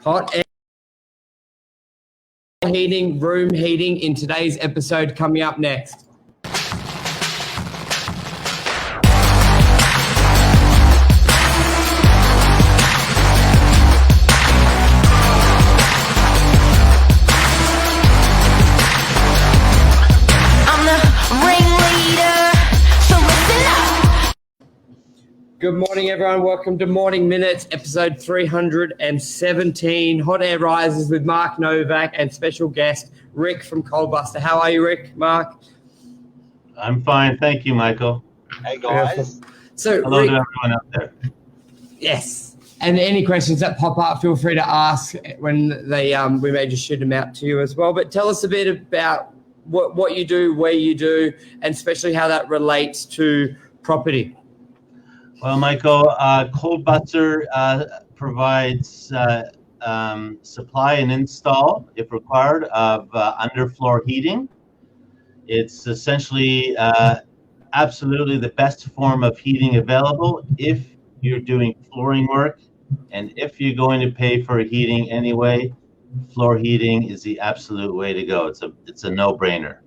hot air heating, room heating in today's episode coming up next. Good morning, everyone. Welcome to Morning Minutes, episode 317. Hot Air Rises with Mark Novak and special guest Rick from COLDBUSTER. How are you, Rick? Mark? I'm fine. Thank you, Michael. Hey, guys. So, hello Rick, to everyone out there. Yes. And any questions that pop up, feel free to ask when we may just shoot them out to you as well. But tell us a bit about what you do, where you do, and especially how that relates to property. Well, Michael, COLDBUSTER provides supply and install, if required, of underfloor heating. It's essentially absolutely the best form of heating available if you're doing flooring work, and if you're going to pay for heating anyway, floor heating is the absolute way to go. It's a no-brainer.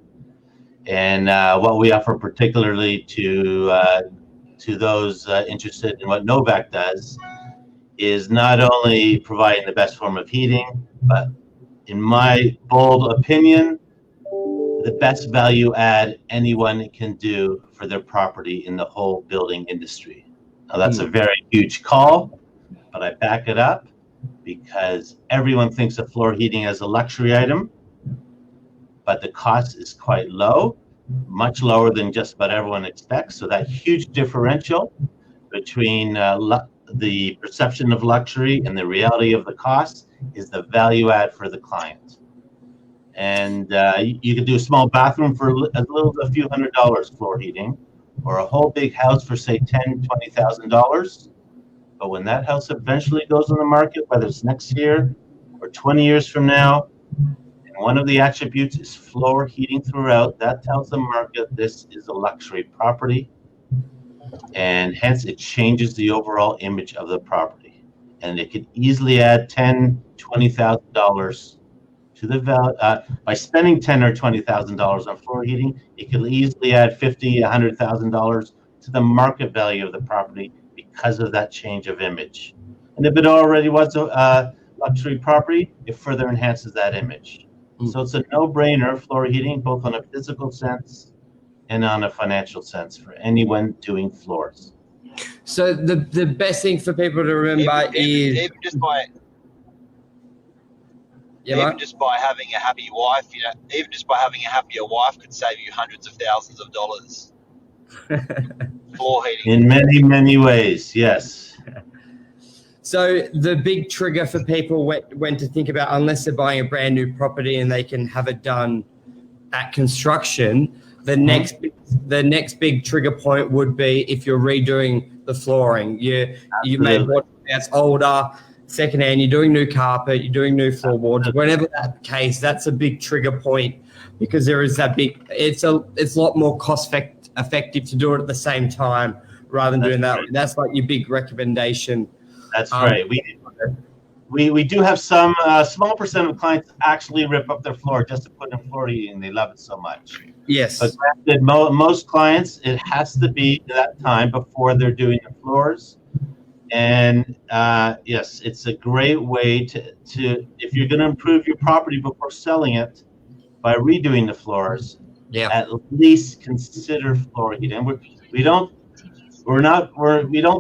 And what we offer particularly to those interested in what Novak does is not only providing the best form of heating, but in my bold opinion, the best value add anyone can do for their property in the whole building industry. Now that's a very huge call, but I back it up because everyone thinks of floor heating as a luxury item, but the cost is quite low. Much lower than just about everyone expects. So that huge differential between the perception of luxury and the reality of the cost is the value add for the client. And you could do a small bathroom for as little as a few $100 floor heating, or a whole big house for say $10,000, $20,000. But when that house eventually goes on the market, whether it's next year or 20 years from now, one of the attributes is floor heating throughout. That tells the market this is a luxury property, and hence it changes the overall image of the property. And it could easily add $10,000, $20,000 to the value. By spending $10,000 or $20,000 on floor heating, it could easily add $50,000, $100,000 to the market value of the property because of that change of image. And if it already was a luxury property, it further enhances that image. So it's a no-brainer, floor heating, both on a physical sense and on a financial sense for anyone doing floors. So the best thing for people to remember is just by having a happy wife, even just by having a happier wife could save you hundreds of thousands of dollars. Floor heating. In many, many ways, yes. So the big trigger for people when to think about, unless they're buying a brand new property and they can have it done at construction, the next big trigger point would be if you're redoing the flooring. You may want that's older, secondhand. You're doing new carpet, you're doing new floorboards. Whenever that's the case, that's a big trigger point because there is that big. It's a lot more cost effective to do it at the same time rather than doing that. Right. That's like your big recommendation. That's right. We do have some small percent of clients actually rip up their floor just to put in floor heating. They love it so much. Yes. But granted, most clients, it has to be that time before they're doing the floors. And yes, it's a great way to if you're going to improve your property before selling it by redoing the floors. Yeah. At least consider floor heating. We don't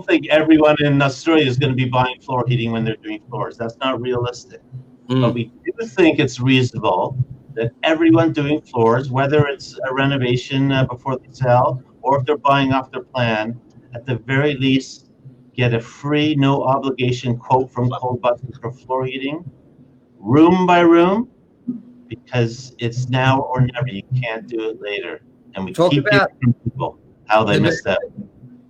think everyone in Australia is going to be buying floor heating when they're doing floors. That's not realistic. But we do think it's reasonable that everyone doing floors, whether it's a renovation before they sell or if they're buying off their plan, at the very least get a free, no obligation quote from COLDBUSTER for floor heating, room by room, because it's now or never. You can't do it later. And we keep giving people how they missed out.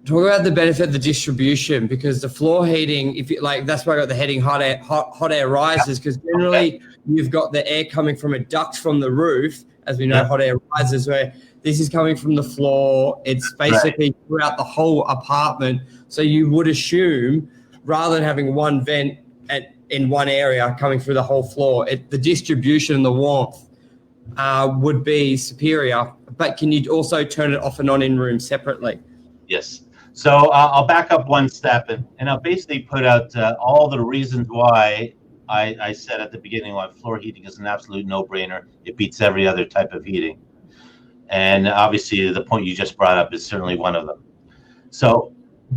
Talk about the benefit of the distribution, because the floor heating, if you like, that's why I got the heading hot air rises, because generally you've got the air coming from a duct from the roof, as we know, hot air rises, where this is coming from the floor. It's basically throughout the whole apartment. So you would assume, rather than having one vent in one area coming through the whole floor, the distribution and the warmth would be superior. But can you also turn it off and on in rooms separately? Yes. So I'll back up one step, and I'll basically put out all the reasons why I said at the beginning why floor heating is an absolute no-brainer. It beats every other type of heating. And obviously the point you just brought up is certainly one of them. So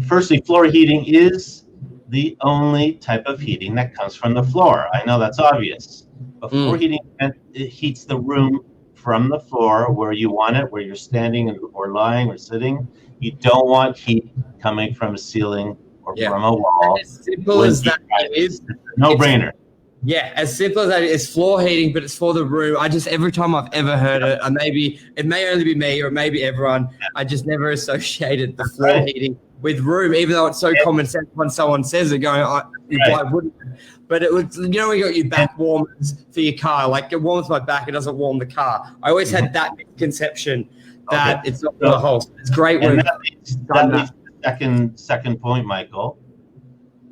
firstly, floor heating is the only type of heating that comes from the floor. I know that's obvious, but floor heating, it heats the room from the floor where you want it, where you're standing or lying or sitting. You don't want heat coming from a ceiling or from a wall. As simple as that is, it's a no-brainer. Yeah, as simple as that, it's floor heating, but it's for the room. Every time I've ever heard it, maybe it may only be me or maybe everyone, I just never associated the floor heating with room, even though it's so common sense when someone says it, going, why wouldn't it? But it was, you know, we got your back warmers for your car, like it warms my back, it doesn't warm the car. I always had that misconception that it's not for the whole. It's great when that leads to the second point, Michael.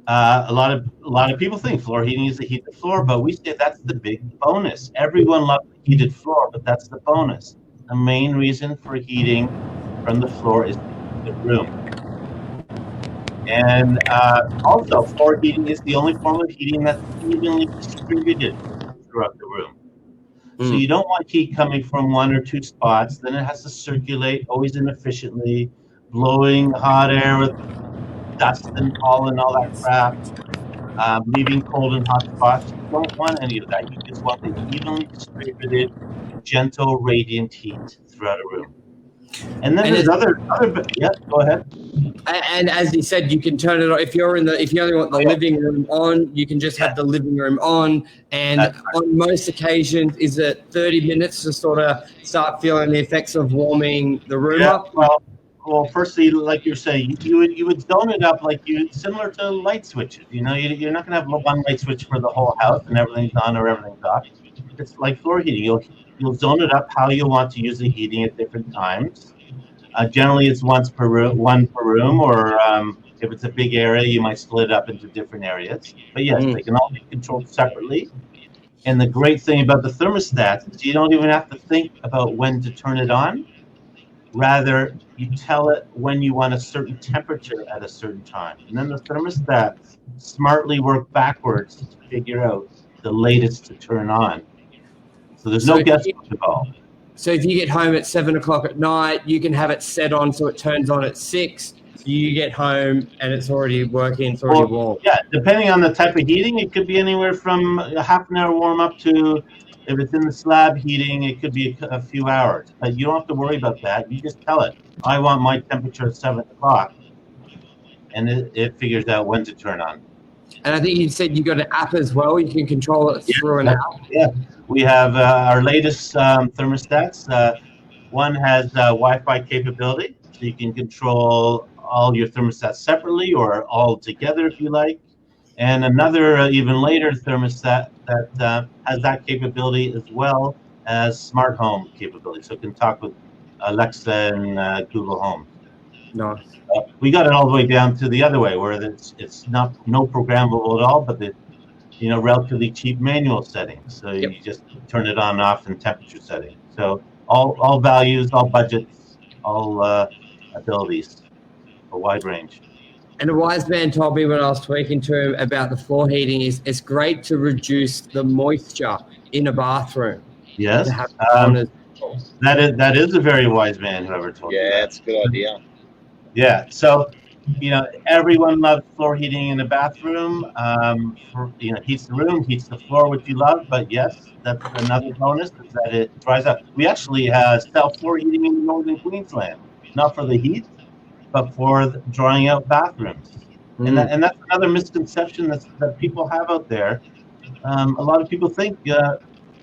A lot of people think floor heating is to heat the floor, but we say that's the big bonus. Everyone loves the heated floor, but that's the bonus. The main reason for heating from the floor is the room. And also, floor heating is the only form of heating that's evenly distributed throughout the room. So you don't want heat coming from one or two spots. Then it has to circulate always inefficiently, blowing hot air with dust and pollen, all that crap, leaving cold and hot spots. You don't want any of that. You just want the evenly distributed, gentle, radiant heat throughout a room. And then there's other. Yeah, go ahead. And as you said, you can turn it on if you only want the living room on. You can just have the living room on. And on most occasions, is it 30 minutes to sort of start feeling the effects of warming the room up? Well, firstly, like you're saying, you would zone it up like similar to light switches. You know, you're not going to have one light switch for the whole house and everything's on or everything's off. It's like floor heating. You'll zone it up how you want to use the heating at different times. Generally, it's one per room, or if it's a big area, you might split it up into different areas. But yes, they can all be controlled separately. And the great thing about the thermostat is you don't even have to think about when to turn it on. Rather, you tell it when you want a certain temperature at a certain time. And then the thermostat smartly work backwards to figure out the latest to turn on. So there's no guesswork at all. So if you get home at 7 o'clock at night, you can have it set on so it turns on at 6. So you get home and it's already working, it's already warm. Yeah, depending on the type of heating, it could be anywhere from a half an hour warm up to, if it's in the slab heating, it could be a few hours. But you don't have to worry about that. You just tell it, I want my temperature at 7 o'clock. And it figures out when to turn on. And I think you said you got an app as well. You can control it through an app. Yeah, we have our latest thermostats. One has Wi-Fi capability, so you can control all your thermostats separately or all together if you like. And another even later thermostat that has that capability as well as smart home capability, so it can talk with Alexa and Google Home. Nice. We got it all the way down to the other way, where it's no programmable at all, but the relatively cheap manual settings. So you just turn it on and off in temperature setting. So all values, all budgets, all abilities, a wide range. And a wise man told me when I was talking to him about the floor heating is it's great to reduce the moisture in a bathroom. Yes. That is a very wise man, whoever told you that. Yeah, it's a good idea. Yeah, so everyone loves floor heating in the bathroom. Heats the room, heats the floor, which you love. But yes, that's another bonus is that it dries out. We actually sell floor heating in northern Queensland, not for the heat, but for drying out bathrooms. And that's another misconception that people have out there. A lot of people think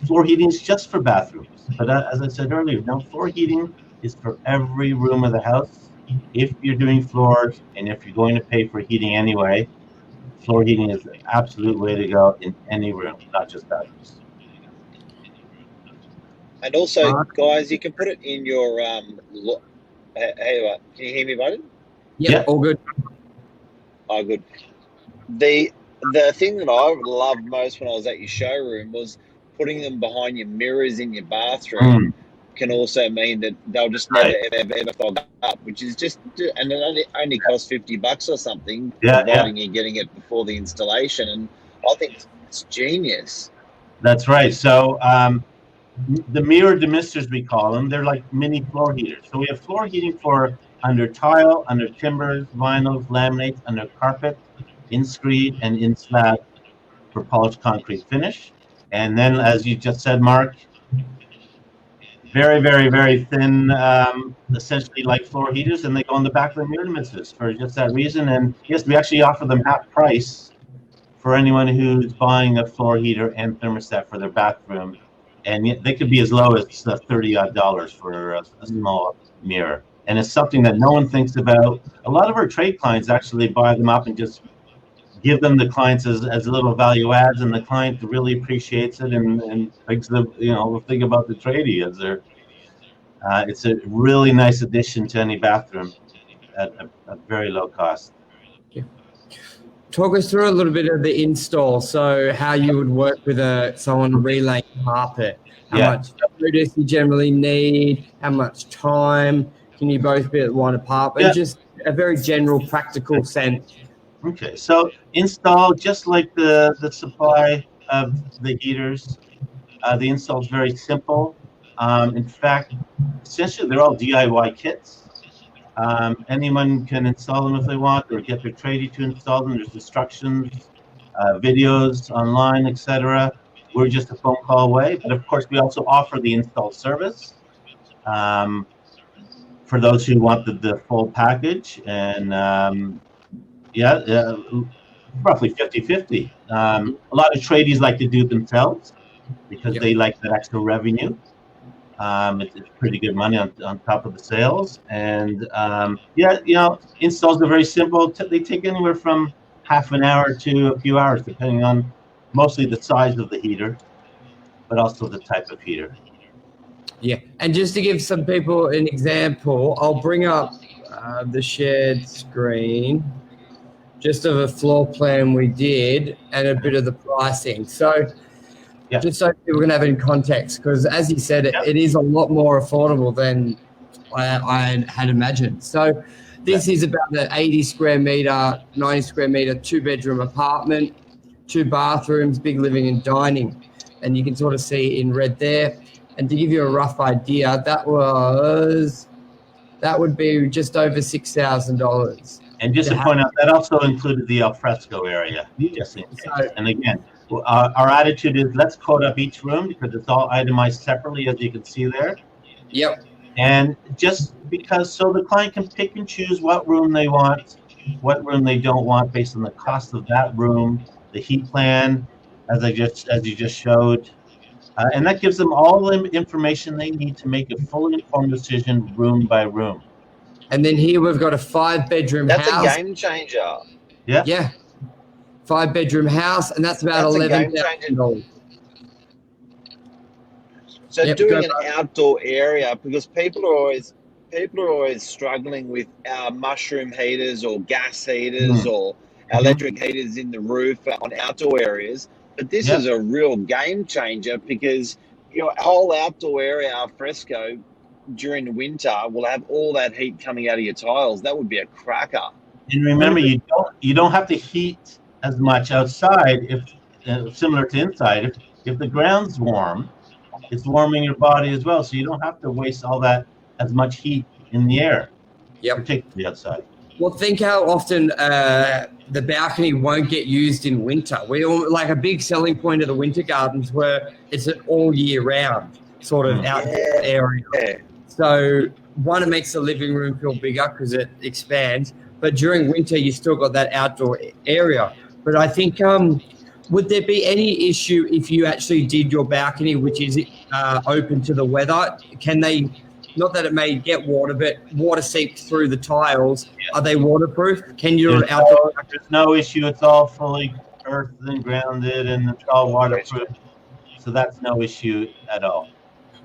floor heating is just for bathrooms, but as I said earlier, no, floor heating is for every room of the house. If you're doing floors and if you're going to pay for heating anyway, floor heating is the absolute way to go in any room, not just bathrooms. And also, guys, you can put it in your hey, can you hear me, buddy? Yeah, all good. Oh, good. the thing that I loved most when I was at your showroom was putting them behind your mirrors in your bathroom. Can also mean that they'll just never Right. ever fog up, which is just, and it only costs $50 or something, Yeah, providing you're getting it before the installation. And I think it's genius. that's right. So the mirror demisters, we call them, they're like mini floor heaters. So we have floor heating for under tile, under timbers, vinyls, laminates, under carpet, in screed, and in slab for polished concrete finish. And then, as you just said, Mark, very, very, very thin, essentially like floor heaters, and they go on the back of the mirror demisters for just that reason. And yes, we actually offer them half price for anyone who's buying a floor heater and thermostat for their bathroom. And they could be as low as $30 for a small mirror. And it's something that no one thinks about. A lot of our trade clients actually buy them up and just give them the clients as little value adds, and the client really appreciates it and thinks think about the tradie as their. It's a really nice addition to any bathroom at a very low cost. Talk us through a little bit of the install. So how you would work with someone relaying carpet. How much notice you generally need, how much time can you both be at one apartment? Just a very general practical sense. Okay, so install just like the supply of the heaters. The install is very simple. In fact, essentially they're all DIY kits. Anyone can install them if they want, or get their tradie to install them. There's instructions, videos online, etc. We're just a phone call away. But of course, we also offer the install service for those who want the full package. And roughly 50-50. A lot of tradies like to do it themselves because they like that extra revenue. It's pretty good money on top of the sales. And installs are very simple. They take anywhere from half an hour to a few hours, depending on mostly the size of the heater, but also the type of heater. Yeah, and just to give some people an example, I'll bring up the shared screen just of a floor plan we did and a bit of the pricing. So just so people can have it in context, because as you said, it is a lot more affordable than I had imagined. So this is about an 80 square meter, 90 square meter, 2-bedroom apartment, 2 bathrooms, big living and dining. And you can sort of see in red there. And to give you a rough idea, that would be just over $6,000. And just to point out, that also included the alfresco area. And again, our attitude is let's code up each room because it's all itemized separately, as you can see there. Yep. And just because, so the client can pick and choose what room they want, what room they don't want, based on the cost of that room, the heat plan, as you just showed, and that gives them all the information they need to make a fully informed decision, room by room. And then here we've got a 5-bedroom house. That's a game changer. Yeah. Yeah. 5-bedroom house, and that's about $11,000. So doing an outdoor area, because people are always struggling with our mushroom heaters or gas heaters or electric heaters in the roof on outdoor areas. But this is a real game changer because your whole outdoor area al fresco during the winter will have all that heat coming out of your tiles. That would be a cracker. And remember, you don't have to heat as much outside if similar to inside. If the ground's warm, it's warming your body as well, so you don't have to waste all that as much heat in the air, particularly outside. Well, think how often the balcony won't get used in winter. Like a big selling point of the winter gardens where it's an all year round sort of outdoor area. Yeah. So one, it makes the living room feel bigger because it expands, but during winter you still got that outdoor area. But I think would there be any issue if you actually did your balcony, which is open to the weather? Can they, not that it may get water, but water seeps through the tiles? Are they waterproof? Can you outdoor? There's no issue. It's all fully earthed and grounded, and it's all waterproof. So that's no issue at all.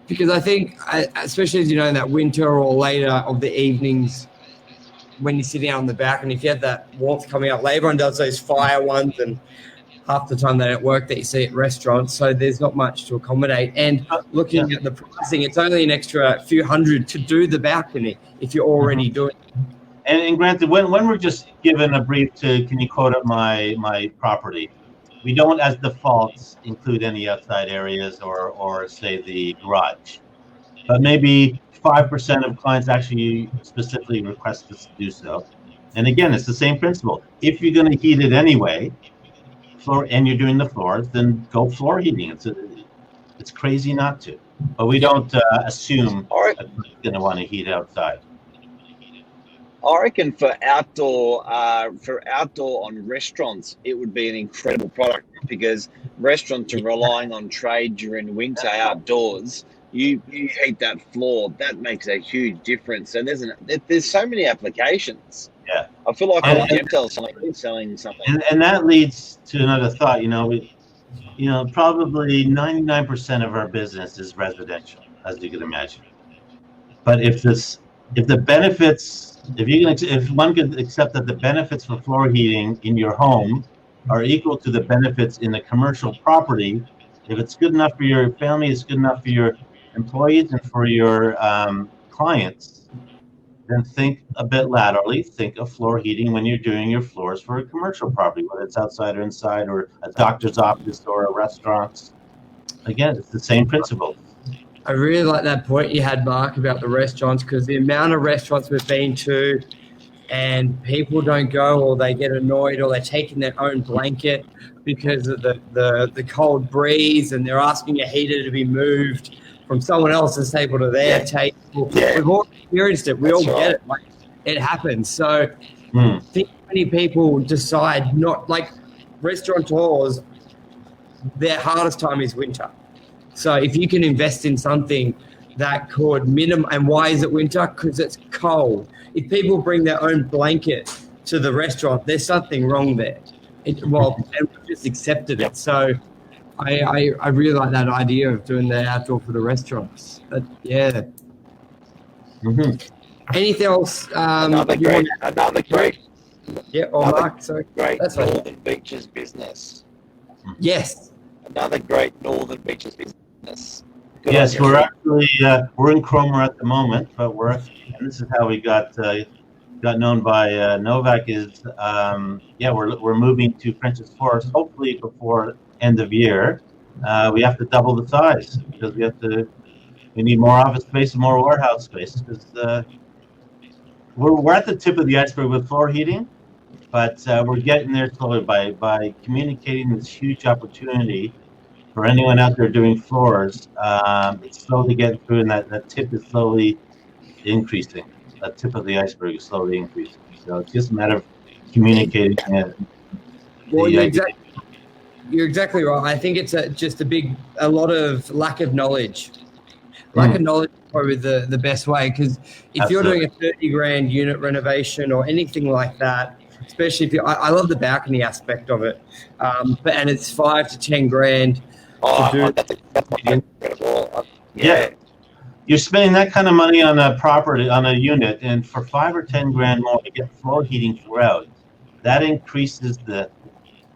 Because I think, especially as you know, in that winter or later of the evenings, when you're sitting out on the balcony, if you had that warmth coming up, everyone does those fire ones, and half the time they don't work that you see at restaurants. So there's not much to accommodate. And looking at the pricing, it's only an extra few hundred to do the balcony if you're already doing it. And granted, when we're just given a brief to, can you quote up my property? We don't, as default, include any outside areas or say the garage. But maybe 5% of clients actually specifically request us to do so. And again, it's the same principle. If you're going to heat it anyway, and you're doing the floors, then go floor heating. It's crazy not to. But we don't assume that we're going to want to heat outside. I reckon for outdoor on restaurants, it would be an incredible product, because restaurants are relying on trade during winter outdoors. You heat that floor, that makes a huge difference. And there's so many applications. Yeah, I feel like I'm selling something. And that leads to another thought. Probably 99% of our business is residential, as you can imagine. But if one could accept that the benefits for floor heating in your home are equal to the benefits in the commercial property, if it's good enough for your family, it's good enough for your employees and for your clients, then think a bit laterally. Think of floor heating when you're doing your floors for a commercial property, whether it's outside or inside, or a doctor's office or a restaurant. Again, it's the same principle. I really like that point you had, Mark, about the restaurants, because the amount of restaurants we've been to and people don't go, or they get annoyed, or they're taking their own blanket because of the cold breeze, and they're asking a heater to be moved from someone else's table to their table. Yeah. We've all experienced it. We all get it. Like, it happens. So think how many people decide not, like restaurateurs, their hardest time is winter. So if you can invest in something that could minimum, and why is it winter? Because it's cold. If people bring their own blanket to the restaurant, there's something wrong there. And we just accepted it. So I really like that idea of doing the outdoor for the restaurants. But yeah. Anything else? Another great. Yeah, Mark, sorry. Great That's Northern Beaches business. Yes. Another great Northern Beaches business. Yes, we're actually we're in Cromer at the moment, but and this is how we got known by Novak. Is we're moving to French's Forest, hopefully before end of year. We have to double the size because we need more office space and more warehouse space, because we're at the tip of the iceberg with floor heating, but we're getting there slowly by communicating this huge opportunity for anyone out there doing floors. It's slowly getting through, and that tip is slowly increasing. That tip of the iceberg is slowly increasing. So it's just a matter of communicating it. Well, you're exactly right. I think it's just a lot of lack of knowledge. Lack of knowledge is probably the best way, because if you're doing a 30 grand unit renovation or anything like that, especially if I love the balcony aspect of it, and it's 5 to 10 grand. That's incredible. Yeah. You're spending that kind of money on a property, on a unit, and for 5 or 10 grand more to get floor heating throughout, that increases the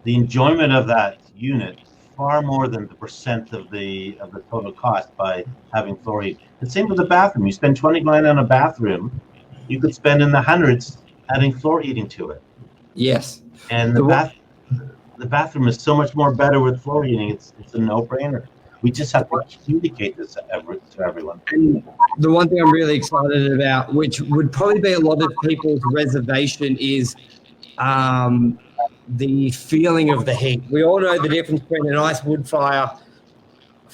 enjoyment of that unit far more than the percent of the total cost by having floor heat. The same with the bathroom. You spend 20 grand on a bathroom, you could spend in the hundreds adding floor heating to it. Yes. And the bathroom is so much more better with floor heating. It's a no-brainer. We just have to communicate this to everyone. And the one thing I'm really excited about, which would probably be a lot of people's reservation, is the feeling of the heat. We all know the difference between a nice wood fire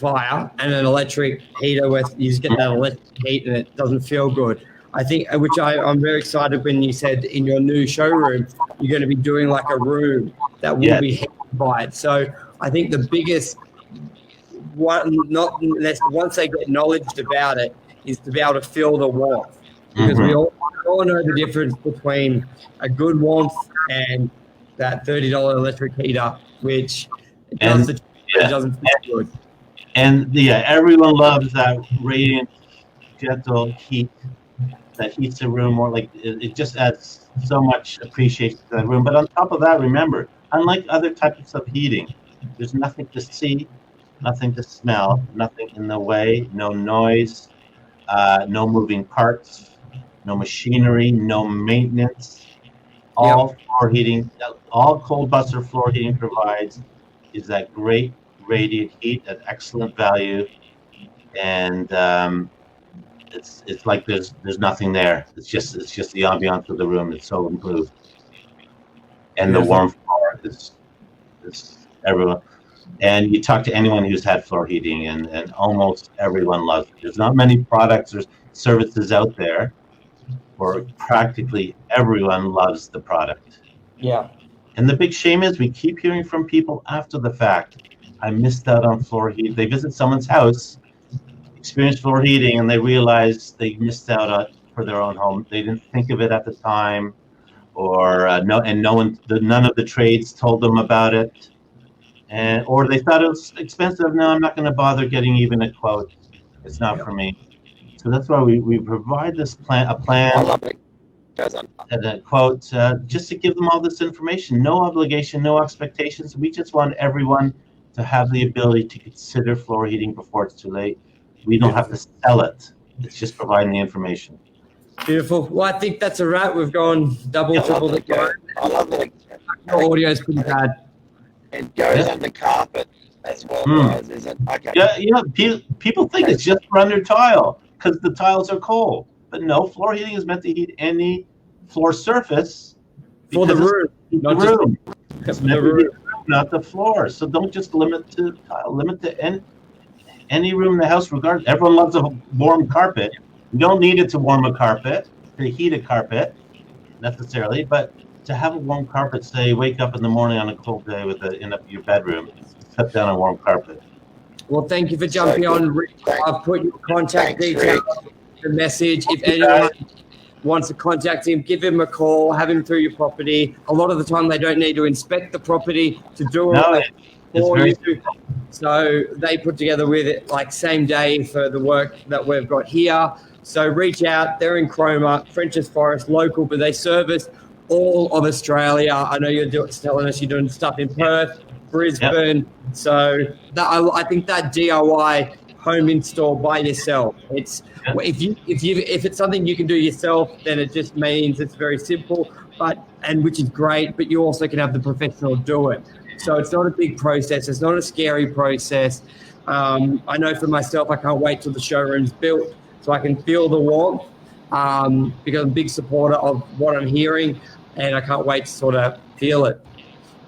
and an electric heater, where you just get that electric heat and it doesn't feel good. I think, which I'm very excited when you said in your new showroom, you're going to be doing like a room that will be heated by it. So I think the biggest one, not unless once they get knowledge about it, is to be able to feel the warmth, because we all know the difference between a good warmth and that $30 electric heater, which doesn't feel good. And everyone loves that radiant, gentle heat that heats the room more. Like it just adds so much appreciation to that room. But on top of that, remember, unlike other types of heating, there's nothing to see, nothing to smell, nothing in the way, no noise, no moving parts, no machinery, no maintenance. All floor heating, all COLDBUSTER floor heating provides is that great radiant heat at excellent value, and it's like there's nothing there. It's just the ambiance of the room that's so improved, and the warm floor is everyone. And you talk to anyone who's had floor heating, and almost everyone loves it. There's not many products or services out there where practically everyone loves the product. Yeah. And the big shame is we keep hearing from people after the fact, I missed out on floor heat. They visit someone's house, experience floor heating, and they realize they missed out on for their own home. They didn't think of it at the time, or none of the trades told them about it, or they thought it was expensive. No, I'm not going to bother getting even a quote. It's not for me. So that's why we provide this plan, a and a quote, just to give them all this information. No obligation, no expectations. We just want everyone to have the ability to consider floor heating before it's too late. We don't have to sell it. It's just providing the information. Beautiful. Well, I think that's a wrap. We've gone double, triple the time. I love the Audio is pretty bad. It goes under carpet as well, guys, is it? Okay. Yeah. People think it's just for under tile because the tiles are cold, but no. Floor heating is meant to heat any floor surface For the room. Not the room. It's meant to be the room, not the floor. So don't just limit to tile. Limit to any room in the house. Regardless, everyone loves a warm carpet. You don't need it to warm a carpet, to heat a carpet necessarily, but to have a warm carpet, say, wake up in the morning on a cold day in your bedroom, set down a warm carpet. Well, thank you for jumping on. I've put your contact details, the message. If anyone wants to contact him, give him a call, have him through your property. A lot of the time, they don't need to inspect the property to do it. So they put together with it like same day for the work that we've got here. So reach out. They're in Cromer, French's Forest, local, but they service all of Australia. I know you're telling us you're doing stuff in Perth, Brisbane. Yep. So I think that DIY home install by yourself. It's if it's something you can do yourself, then it just means it's very simple. Which is great. But you also can have the professional do it. So it's not a big process. It's not a scary process. I know for myself, I can't wait till the showroom's built so I can feel the warmth because I'm a big supporter of what I'm hearing, and I can't wait to sort of feel it,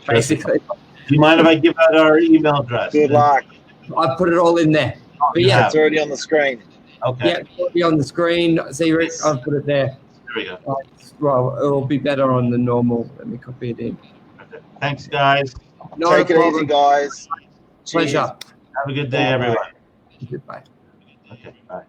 basically. Do you mind if I give out our email address? Good luck. I put it all in there. But yeah, it's already on the screen. Okay. Yeah, it's already on the screen. See, Rick, I've put it there. There we go. Well, it'll be better on the normal. Let me copy it in. Okay. Thanks, guys. Take it easy, guys. Pleasure. Have a good day, everyone. Goodbye. Okay, bye.